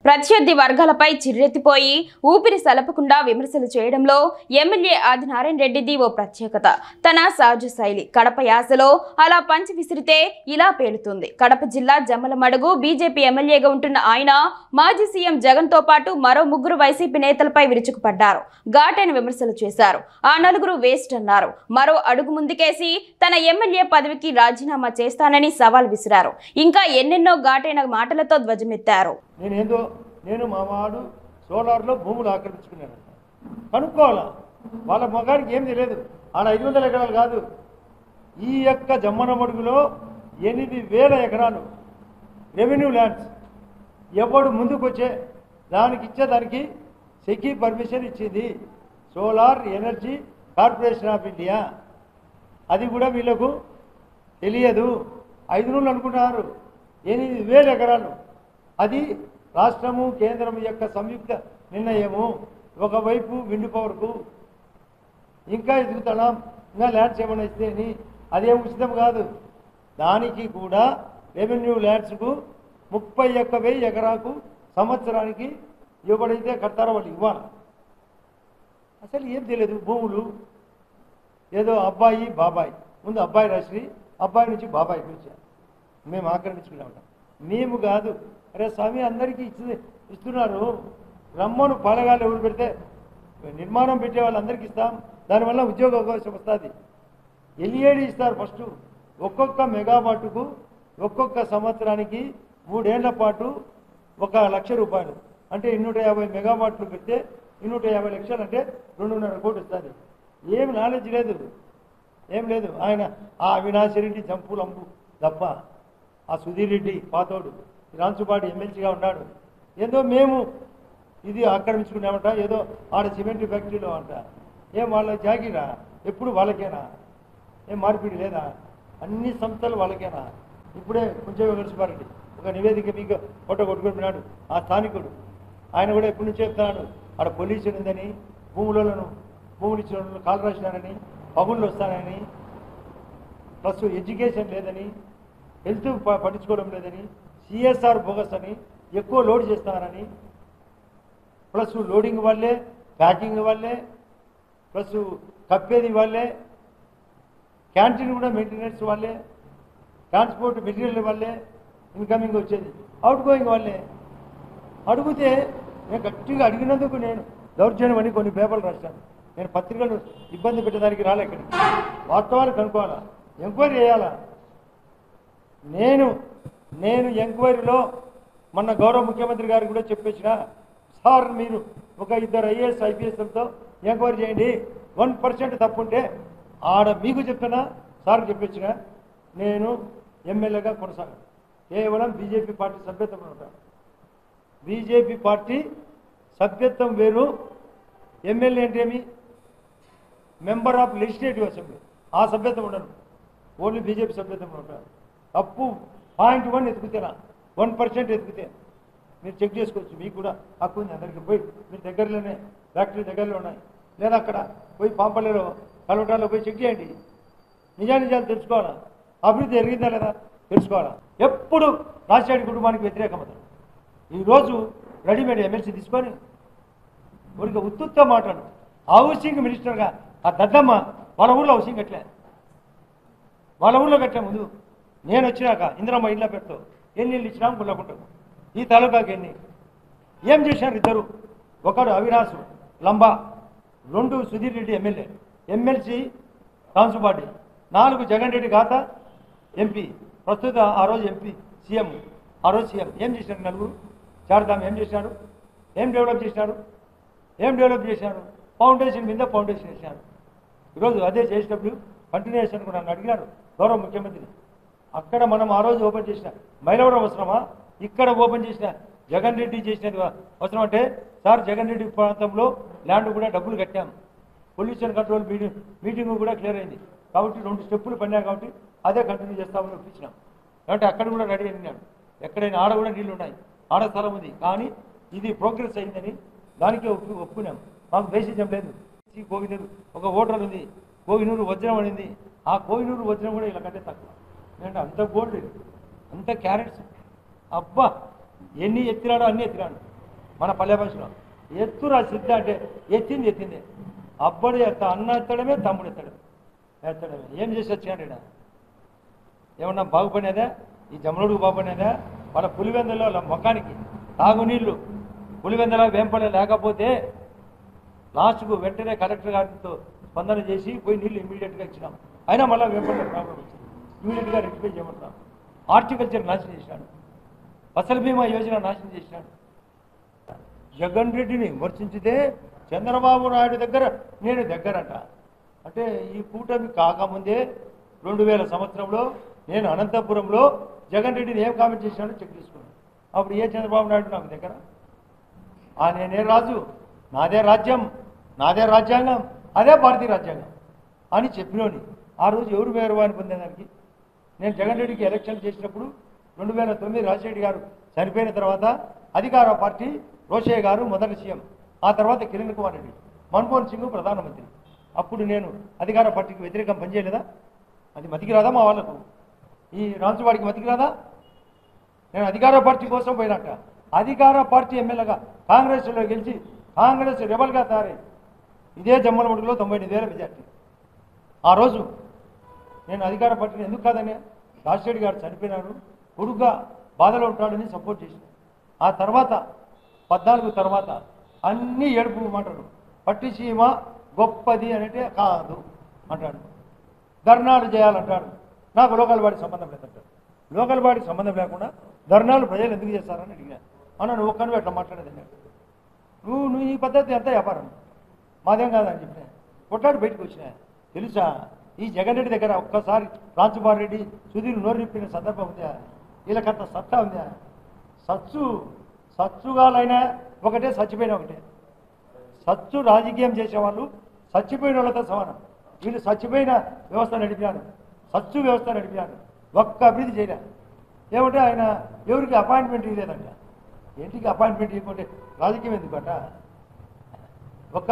ప్రత్యర్థి వర్గాలపై చిర్రెత్తిపోయి ఊపిరి సలపకుండా విమర్శలు చేయడంలో ఎమ్మెల్యే ఆదినారాయణ రెడ్డిది ఓ ప్రత్యేకత. తన సహజ శైలి కడప యాసలో అలా పంచి విసిరితే ఇలా పేలుతుంది. కడప జిల్లా జమ్మలమడుగు బీజేపీ ఎమ్మెల్యేగా ఉంటున్న ఆయన మాజీ సీఎం జగన్ తో పాటు మరో ముగ్గురు వైసీపీ నేతలపై విరుచుకుపడ్డారు. ఘాటైన విమర్శలు చేశారు. ఆ నలుగురు వేస్ట్ అన్నారు. మరో అడుగు ముందుకేసి తన ఎమ్మెల్యే పదవికి రాజీనామా చేస్తానని సవాల్ విసిరారు. ఇంకా ఎన్నెన్నో ఘాటైన మాటలతో ధ్వజమెత్తారు. నేను మా వాడు సోలార్లో భూములు ఆక్రమించుకున్నాను కనుక్కోవాలా. వాళ్ళ మొగానికి ఏం తెలియదు. ఆడ 500 ఎకరాలు కాదు, ఈ యొక్క జమ్మనమడుగులో 8,000 ఎకరాలు రెవెన్యూ ల్యాండ్స్. ఎవడు ముందుకు వచ్చే దానికి ఇచ్చేదానికి సెకీ పర్మిషన్ ఇచ్చింది solar energy corporation of India. అది కూడా వీళ్ళకు తెలియదు. 500 అనుకుంటున్నారు. 8,000 ఎకరాలు. అది రాష్ట్రము కేంద్రం యొక్క సంయుక్త నిర్ణయము. ఒకవైపు విండ్ పవర్కు ఇంకా ఎదుగుతున్నాం, ఇంకా ల్యాండ్స్ ఏమైనా ఇస్తే అని. అదేం ఉచితం కాదు. దానికి కూడా రెవెన్యూ ల్యాండ్స్కు 31,000 ఎకరాకు సంవత్సరానికి ఎవడైతే కడతారో వాళ్ళు ఇవ్వాలి. అసలు ఏం తెలియదు. భూములు ఏదో అబ్బాయి బాబాయ్, ముందు అబ్బాయి రాశ్రీ, అబ్బాయి నుంచి బాబాయ్ పిలిచారు. మేము ఆక్రమించుకున్నాం. మేము కాదు. అరే స్వామి, అందరికీ ఇస్తున్నారు. రమ్మను పాలగాలు ఎవరు పెడితే నిర్మాణం పెట్టే వాళ్ళందరికీ ఇస్తాం. దానివల్ల ఉద్యోగ అవకాశం వస్తుంది. ఎల్ఈడి ఇస్తారు ఫస్ట్. ఒక్కొక్క మెగావాటుకు ఒక్కొక్క సంవత్సరానికి 3 ఏళ్ల పాటు 1,00,000 రూపాయలు. అంటే 250 మెగావాట్లు పెడితే 250 లక్షలు అంటే 2.5 కోట్లు వస్తుంది. ఏం నాలెడ్జ్ లేదు, ఏం లేదు. ఆయన ఆ అవినాష్ రెడ్డి జంపులంబు తప్ప, ఆ సుధీర్ రెడ్డి పాతోడు రాంచుపాటి ఎమ్మెల్సీగా ఉన్నాడు. ఏదో మేము ఇది ఆక్రమించుకున్నామంట, ఏదో ఆడ సిమెంట్ ఫ్యాక్టరీలో అంట. ఏం వాళ్ళ జాగిరా? ఎప్పుడు వాళ్ళకేనా? ఏం మార్పిడి లేదా? అన్ని సంస్థలు వాళ్ళకేనా? ఇప్పుడే కొంచెం వెంకటేశ్వరరెడ్డి ఒక నివేదిక మీకు ఫోటో కొట్టుకుంటున్నాడు. ఆ స్థానికుడు ఆయన కూడా ఎప్పటి నుంచి చెప్తున్నాడు, ఆడ పొల్యూషన్ ఉందని, భూములు ఇచ్చిన వాళ్ళు కాలు రాసినారని, పగుళ్ళు వస్తానని, ప్లస్ ఎడ్యుకేషన్ లేదని, హెల్త్ పట్టించుకోవడం లేదని, సిఎస్ఆర్ బోగస్ అని, ఎక్కువ లోడ్ చేస్తున్నారని, ప్లస్ లోడింగ్ వాళ్ళే, ప్యాకింగ్ వాళ్ళే, ప్లస్ కప్పేది వాళ్ళే, క్యాంటీన్ కూడా మెయింటెనెన్స్ వాళ్ళే, ట్రాన్స్పోర్ట్ మెటీరియల్ వాళ్ళే, ఇన్కమింగ్ వచ్చేది అవుట్ గోయింగ్ వాళ్ళే. అడిగితే నేను గట్టిగా అడిగినందుకు నేను దౌర్జన్యం అని కొన్ని పేపర్లు రాశాను. నేను పత్రికలు ఇబ్బంది పెట్టడానికి రాలే. ఇక్కడికి వాస్తవాలు కనుక్కోవాలా, ఎంక్వైరీ చేయాలా. నేను ఎంక్వైరీలో మొన్న గౌరవ ముఖ్యమంత్రి గారు కూడా చెప్పేసిన, సార్ మీరు ఒక 2 IAS IPSలతో ఎంక్వైరీ చేయండి, 1% తప్పుంటే ఆడ మీకు చెప్తున్నా, సార్ చెప్పించిన నేను ఎమ్మెల్యేగా కొనసాగాను. కేవలం బీజేపీ పార్టీ సభ్యత్వం ఉంటాను. బీజేపీ పార్టీ సభ్యత్వం వేరు, ఎమ్మెల్యే అంటే ఏమి, మెంబర్ ఆఫ్ లెజిస్లేటివ్ అసెంబ్లీ, ఆ సభ్యత్వం ఉండను. ఓన్లీ బీజేపీ సభ్యత్వం ఉంటాను. తప్పు 0.1 ఎత్తుకుతేనా, 1% ఎత్తుకుతే మీరు చెక్ చేసుకోవచ్చు. మీకు కూడా హక్కు ఉంది. అందరికీ పోయి మీ దగ్గరలోనే ఫ్యాక్టరీ దగ్గరలో ఉన్నాయి, లేదా అక్కడ పోయి పాంపల్లిలో కలవటాల్లో పోయి చెక్ చేయండి. నిజాలు తెలుసుకోవాలా. అభివృద్ధి జరిగిందా లేదా తెలుసుకోవాలా. ఎప్పుడు రాజశేఖర కుటుంబానికి వ్యతిరేకమవుతారు. ఈరోజు రెడీమేడ్ ఎమ్మెల్సీ తీసుకొని ఊరికి ఉత్తుత్త మాటలు. హౌసింగ్ మినిస్టర్గా ఆ దద్దమ్మ వాళ్ళ ఊళ్ళో హౌసింగ్ కట్టలే, వాళ్ళ ఊళ్ళో కట్టలే. ముందు నేను వచ్చినాక ఇందిరమ్మ ఇళ్ళ పెడుతూ ఎన్ని ఇళ్ళు ఇచ్చినా గుళ్ళకుంటాం. ఈ తాలూకాకి ఏం చేశారు ఇద్దరు? ఒకడు అవినాష్ లంబా, 2 సుధీర్ రెడ్డి ఎమ్మెల్యే, ఎమ్మెల్సీ రాంసుపాటి, 4 జగన్ రెడ్డి ఖాతా ఎంపీ, ప్రస్తుత ఆ రోజు ఎంపీ, సీఎం, ఆ రోజు సీఎం. ఏం చేశారు? నలుగురు చాడదాం. ఏం చేశారు? ఏం డెవలప్ చేశారు? ఫౌండేషన్ మీద ఫౌండేషన్ వేశారు. ఈరోజు అదే చేసేటప్పుడు కంటిన్యూషన్ కూడా నన్ను అడిగినారు గౌరవ ముఖ్యమంత్రి. అక్కడ మనం ఆ రోజు ఓపెన్ చేసిన మైలవరం అవసరమా, ఇక్కడ ఓపెన్ చేసిన జగన్ రెడ్డి చేసినది అవసరం అంటే, సార్ జగన్ రెడ్డి ప్రాంతంలో ల్యాండ్ కూడా డబ్బులు కట్టాం, పొల్యూషన్ కంట్రోల్ మీటింగ్ కూడా క్లియర్ అయింది కాబట్టి 2 స్టెప్పులు పడినాయి కాబట్టి అదే కంటిన్యూ చేస్తామని ఒప్పించినాం. అంటే అక్కడ కూడా రెడీ అయినాడు. ఎక్కడైనా ఆడ కూడా నీళ్ళు ఉన్నాయి, ఆడ స్థలం ఉంది. కానీ ఇది ప్రోగ్రెస్ అయిందని దానికే ఒప్పుకున్నాం. మాకు బేసిజం లేదు. కోహినూరు ఒక ఓటర్ ఉంది, కోహినూరు వజ్రం అనింది. ఆ కోహినూరు వజ్రం కూడా ఇలా కంటే తక్కువ. ఎందుకంటే అంత గోల్డ్, అంత క్యారెట్స్. అబ్బా ఎన్ని ఎత్తినాడో అన్ని ఎత్తినాడు. మన పల్లె భాషలో ఎత్తురా సిద్ధ అంటే ఎత్తింది ఎత్తింది. అబ్బడు అన్న ఎత్తడమే, తమ్ముడు ఎత్తడమే. ఏం చేసి వచ్చాడు ఈడ? ఏమన్నా బాగుపడినదా? ఈ జమ్మనుడికి బాగుపడినదా? వాళ్ళ పులివెందులో వాళ్ళ ముఖానికి తాగునీళ్ళు పులివెందుల వేంపడే లేకపోతే లాస్ట్కు వెంటనే కలెక్టర్ గారితో స్పందన చేసి పోయి నీళ్ళు ఇమీడియట్గా ఇచ్చినాం. అయినా మళ్ళీ వేంపడే ప్రాబ్లం వచ్చింది. ఇమీడియట్గా రెక్టిఫై చేయమంటున్నాం. హార్టికల్చర్ నాశనం చేసినాడు, ఫసల్ బీమా యోజన నాశనం చేసినాడు. జగన్ రెడ్డిని విమర్శించితే చంద్రబాబు నాయుడు దగ్గర నేను దగ్గరట. అంటే ఈ కూటమి కాకముందే 2000 సంవత్సరంలో నేను అనంతపురంలో జగన్ రెడ్డిని ఏం కామెంట్ చేసినాడో చెక్ చేసుకున్నాను. అప్పుడు ఏ చంద్రబాబు నాయుడు నాకు దగ్గర? నేనే రాజు, నాదే రాజ్యం, నాదే రాజ్యాంగం, అదే భారతీయ రాజ్యాంగం అని చెప్పినోని ఆ రోజు ఎవరు వేరువాని పొందేదానికి? నేను జగన్ రెడ్డికి ఎలక్షన్ చేసినప్పుడు 2009 రాజశేఖర్ గారు చనిపోయిన తర్వాత అధికార పార్టీ రోషయ్య గారు మొదటి సీఎం, ఆ తర్వాత కిరణ్ కుమార్ రెడ్డి, మన్మోహన్ సింగ్ ప్రధానమంత్రి. అప్పుడు నేను అధికార పార్టీకి వ్యతిరేకం పనిచేయలేదా? అది మతికి రాదా మా వాళ్ళకు? ఈ రాంచువాడికి మతికి రాదా? నేను అధికార పార్టీ కోసం పోయినట్ట. అధికార పార్టీ ఎమ్మెల్యేగా కాంగ్రెస్లో గెలిచి కాంగ్రెస్ రెబల్గా తయారై ఇదే జమ్మలమడుగులో 98,000 మెజార్టీ. ఆ రోజు నేను అధికార పార్టీని ఎందుకు కాదని, రాజశేఖర్ గారు చనిపోయినారు, కొడుగ్గా బాధలో ఉంటాడని సపోర్ట్ చేశాను. ఆ తర్వాత 14 తర్వాత అన్నీ ఏడుపు మాటలు. పట్టిసీమ గొప్పది అంటే కాదు అంటాడు, ధర్నాలు చేయాలంటాడు. నాకు లోకల్ బాడీ సంబంధం లేదంటాడు. లోకల్ బాడీ సంబంధం లేకుండా ధర్నాలు ప్రజలు ఎందుకు చేస్తారని అడిగినా. నువ్వు ఒక్కను ఎట్లా మాట్లాడేది అన్నాడు. నువ్వు ఈ పద్ధతి ఎంత వ్యాపారం మాదేం కాదని చెప్పిన కొట్లాడి బయటకు వచ్చినా. తెలుసా ఈ జగన్ రెడ్డి దగ్గర ఒక్కసారి రాంచుబార్ రెడ్డి సుధీర్ నోరు నిప్పిన సందర్భం ఉందా? వీళ్ళకంత సత్తా ఉందా? సచ్చుగాలైనా ఒకటే, చచ్చిపోయినా ఒకటే. సచ్చు రాజకీయం చేసేవాళ్ళు చచ్చిపోయిన వాళ్ళతో సమానం. వీళ్ళు చచ్చిపోయిన వ్యవస్థ నడిపారు, సచ్చు వ్యవస్థ నడిపారు, ఒక్క అభివృద్ధి చేయలే. ఏమంటే ఆయన ఎవరికి అపాయింట్మెంట్ ఇవ్వలేదంట. ఏంటికి అపాయింట్మెంట్ ఇవ్వకుంటే రాజకీయం ఎందుకంట? ఒక్క